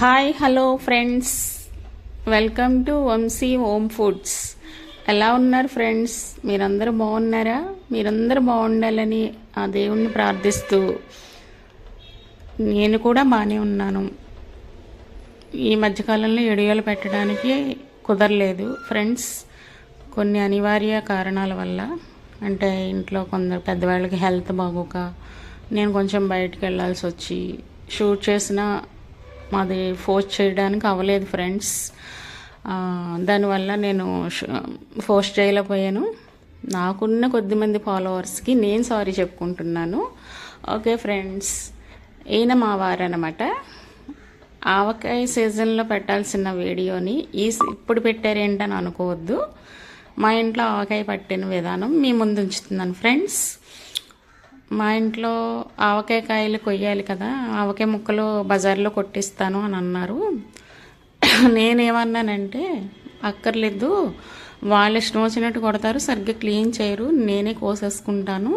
Hi hello friends, welcome to Vamshi home foods. ఎలా ఉన్నారు friends? మీరందరూ బాగున్నారా? మీరందరూ బాగుండాలని ఆ దేవుణ్ణి ప్రార్థిస్తూ నేను కూడా బాగానే ఉన్నాను. ఈ మధ్యకాలంలో వీడియోలు పెట్టడానికి కుదరలేదు ఫ్రెండ్స్, కొన్ని అనివార్య కారణాల వల్ల. అంటే ఇంట్లో కొందరు పెద్దవాళ్ళకి హెల్త్ బాగోక నేను కొంచెం బయటకు వెళ్ళాల్సి వచ్చి షూట్ చేసిన మాది పోస్ట్ చేయడానికి అవ్వలేదు ఫ్రెండ్స్. దానివల్ల నేను పోస్ట్ చేయలేకపోయాను. నాకున్న కొద్దిమంది ఫాలోవర్స్కి నేను సారీ చెప్పుకుంటున్నాను. ఓకే ఫ్రెండ్స్, ఈయన మా వారనమాట. ఆవకాయ సీజన్లో పెట్టాల్సిన వీడియోని ఇప్పుడు పెట్టారేంటని అనుకోవద్దు. మా ఇంట్లో ఆవకాయ పట్టిన విధానం మీ ముందు ఉంచుతున్నాను ఫ్రెండ్స్. మా ఇంట్లో ఆవకాయ కాయలు కొయ్యాలి కదా, ఆవకాయ ముక్కలు బజార్లో కొట్టిస్తాను అని అన్నారు. నేనేమన్నానంటే అక్కర్లేదు, వాళ్ళు ఇష్టం వచ్చినట్టు కొడతారు, సరిగ్గా క్లీన్ చేయరు, నేనే కోసేసుకుంటాను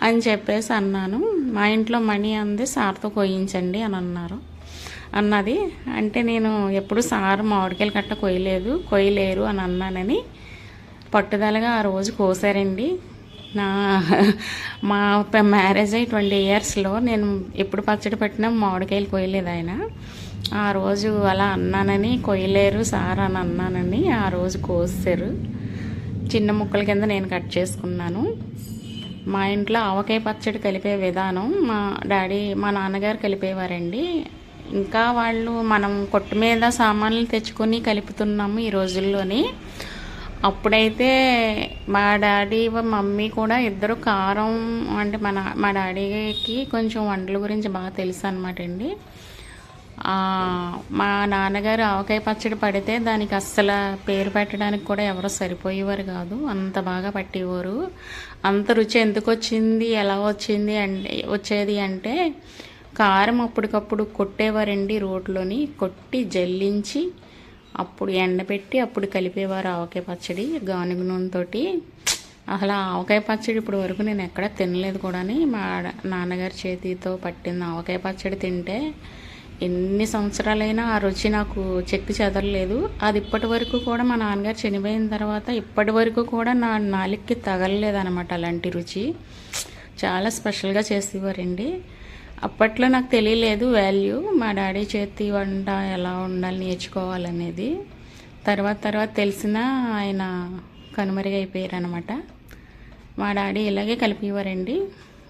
అని చెప్పేసి అన్నాను. మా ఇంట్లో మనీ అంది సార్తో కొయ్యించండి అని అన్నది. అంటే నేను ఎప్పుడు సార్ మామిడికాయలు కట్ట కొయ్యలేరు అని అన్నానని పట్టుదలగా ఆ రోజు కోసారండి. మా మ్యారేజ్ అయ్యి 20 yearsలో నేను ఎప్పుడు పచ్చడి పెట్టినా మామిడికాయలు కొయ్యలేదు ఆయన. ఆ రోజు అలా అన్నానని, కొయ్యలేరు సార్ అని అన్నానని ఆ రోజు కోసారు. చిన్న ముక్కల కింద నేను కట్ చేసుకున్నాను. మా ఇంట్లో ఆవకాయ పచ్చడి కలిపే విధానం మా నాన్నగారు కలిపేవారండి. ఇంకా వాళ్ళు మనం కొట్టు మీద సామాన్లు తెచ్చుకొని కలుపుతున్నాము ఈ రోజుల్లోని. అప్పుడైతే మా డాడీ మమ్మీ కూడా ఇద్దరు కారం, అంటే మా డాడీకి కొంచెం వంటల గురించి బాగా తెలుసు అనమాట అండి. మా నాన్నగారు ఆవకాయ పచ్చడి పడితే దానికి అస్సలు పేరు పెట్టడానికి కూడా ఎవరో సరిపోయేవారు కాదు, అంత బాగా పట్టేవారు. అంత రుచి ఎందుకు వచ్చింది, ఎలా వచ్చేది అంటే కారం అప్పటికప్పుడు కొట్టేవారండి. రోడ్లోని కొట్టి జల్లించి అప్పుడు ఎండబెట్టి అప్పుడు కలిపేవారు ఆవకాయ పచ్చడి గానుగ నూనెతోటి. అసలు ఆవకాయ పచ్చడి ఇప్పుడు వరకు నేను ఎక్కడ తినలేదు కూడా. మా నాన్నగారి చేతితో పట్టిన ఆవకాయ పచ్చడి తింటే ఎన్ని సంవత్సరాలైనా ఆ రుచి నాకు చెక్కి చెదరలేదు. అది ఇప్పటి వరకు కూడా మా నాన్నగారు చనిపోయిన తర్వాత ఇప్పటి వరకు కూడా నా నాలుగుకి తగలలేదు అనమాట. అలాంటి రుచి చాలా స్పెషల్గా చేసేవారండి. అప్పట్లో నాకు తెలియలేదు వాల్యూ, మా డాడీ చేతి వంట ఎలా ఉండాలి నేర్చుకోవాలనేది. తర్వాత తెలిసిన ఆయన కనుమరుగైపోయారు అనమాట. మా డాడీ ఇలాగే కలిపేవారండి.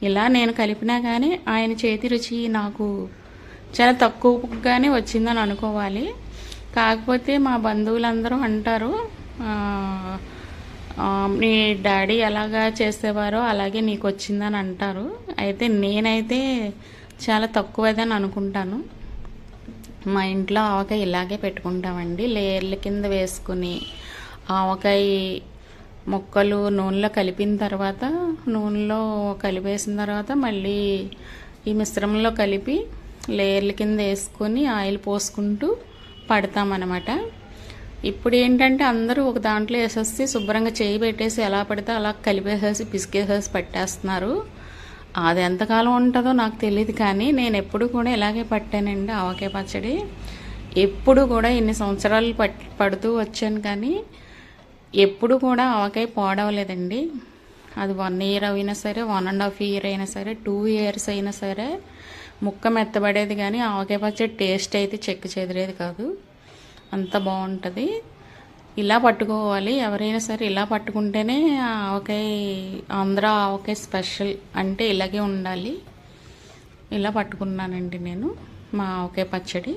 ఇలా నేను కలిపినా కానీ ఆయన చేతి రుచి నాకు చాలా తక్కువగానే వచ్చిందని అనుకోవాలి. కాకపోతే మా బంధువులందరూ అంటారు, నీ డాడీ ఎలాగా చేసేవారో అలాగే నీకు వచ్చిందని అంటారు. అయితే నేనైతే చాలా తక్కువదని అనుకుంటాను. మా ఇంట్లో ఆవకాయ ఇలాగే పెట్టుకుంటామండి. లేయర్ల కింద వేసుకుని ఆవకాయ ముక్కలు నూనెలో కలిపేసిన తర్వాత మళ్ళీ ఈ మిశ్రమంలో కలిపి లేయర్ల కింద వేసుకొని ఆయిల్ పోసుకుంటూ పడతామన్నమాట. ఇప్పుడు ఏంటంటే అందరూ ఒక దాంట్లో వేసేసి శుభ్రంగా చేయి పెట్టేసి ఎలా పడితే అలా కలిపేసేసి పిసికేసేసి పట్టేస్తున్నారు. అది ఎంతకాలం ఉంటుందో నాకు తెలియదు, కానీ నేను ఎప్పుడు కూడా ఇలాగే పట్టానండి ఆవకాయ పచ్చడి. ఎప్పుడు కూడా ఇన్ని సంవత్సరాలు పడుతూ వచ్చాను, కానీ ఎప్పుడు కూడా ఆవకాయ పాడవలేదండి. అది 1 year అయినా సరే, 1.5 year అయినా సరే, 2 years అయినా సరే ముక్క మెత్తబడేది, కానీ ఆవకాయ పచ్చడి టేస్ట్ అయితే చెక్కు చెదిరేది కాదు. అంత బాగుంటుంది. ఇలా పట్టుకోవాలి ఎవరైనా సరే, ఇలా పట్టుకుంటేనే ఆవకాయ ఆంధ్ర ఆవకాయ స్పెషల్ అంటే ఇలాగే ఉండాలి. ఇలా పట్టుకున్నానండి నేను మా ఆవకాయ పచ్చడి.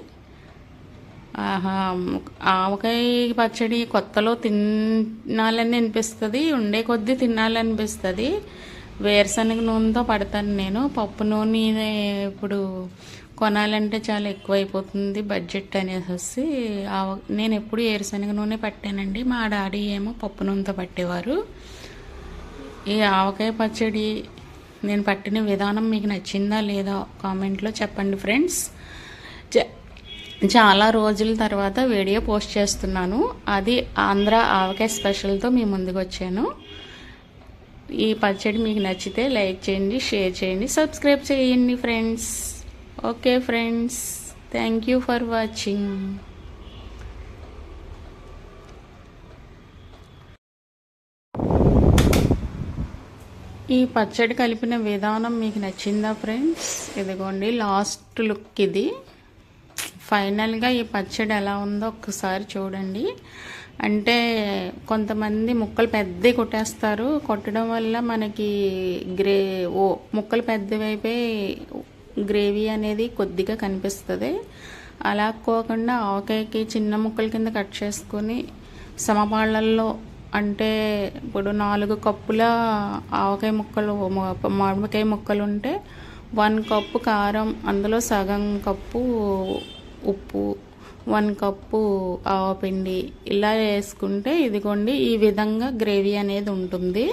ఆవకాయ పచ్చడి కొత్తలో తినాలని అనిపిస్తుంది, ఉండే కొద్దీ తినాలనిపిస్తుంది. వేరుశనగ నూనెతో పడతాను నేను. పప్పు నూనె ఇప్పుడు కొనాలంటే చాలా ఎక్కువైపోతుంది బడ్జెట్ అనేసి నేను ఎప్పుడు వేరుశనగ నూనె పట్టానండి. మా డాడీ ఏమో పప్పు నూనెతో పట్టేవారు. ఈ ఆవకాయ పచ్చడి నేను పట్టిన విధానం మీకు నచ్చిందా లేదా కామెంట్లో చెప్పండి ఫ్రెండ్స్. చాలా రోజుల తర్వాత వీడియో పోస్ట్ చేస్తున్నాను. అది ఆంధ్ర ఆవకాయ స్పెషల్తో మీ ముందుకు వచ్చాను. ఈ పచ్చడి మీకు నచ్చితే లైక్ చేయండి, షేర్ చేయండి, సబ్స్క్రైబ్ చేయండి friends. Okay friends, thank you for watching. ఈ పచ్చడి కలిపిన విధానం మీకు నచ్చిందా ఫ్రెండ్స్? ఇదిగోండి లాస్ట్ లుక్ ఇది. ఫైనల్గా ఈ పచ్చడి ఎలా ఉందో ఒక్కసారి చూడండి. అంటే కొంతమంది ముక్కలు పెద్దవి కొట్టేస్తారు. కొట్టడం వల్ల మనకి ముక్కలు పెద్దవైపోయి గ్రేవీ అనేది కొద్దిగా కనిపిస్తుంది. అలా కాకుండా ఆవకాయకి చిన్న ముక్కల కింద కట్ చేసుకొని సమపాళ్ళల్లో, అంటే ఇప్పుడు 4 కప్పుల ఆవకాయ ముక్కలు, మామిడికాయ ముక్కలు ఉంటే 1 కప్పు కారం, అందులో సగం కప్పు ఉప్పు, 1 కప్పు ఆవపిండి ఇలా వేసుకుంటే ఇదిగోండి ఈ విధంగా గ్రేవీ అనేది ఉంటుంది.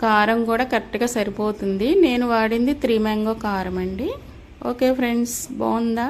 కారం కూడా కరెక్ట్గా సరిపోతుంది. నేను వాడింది 3 మ్యాంగో కారం అండి. ఓకే ఫ్రెండ్స్, బాగుందా?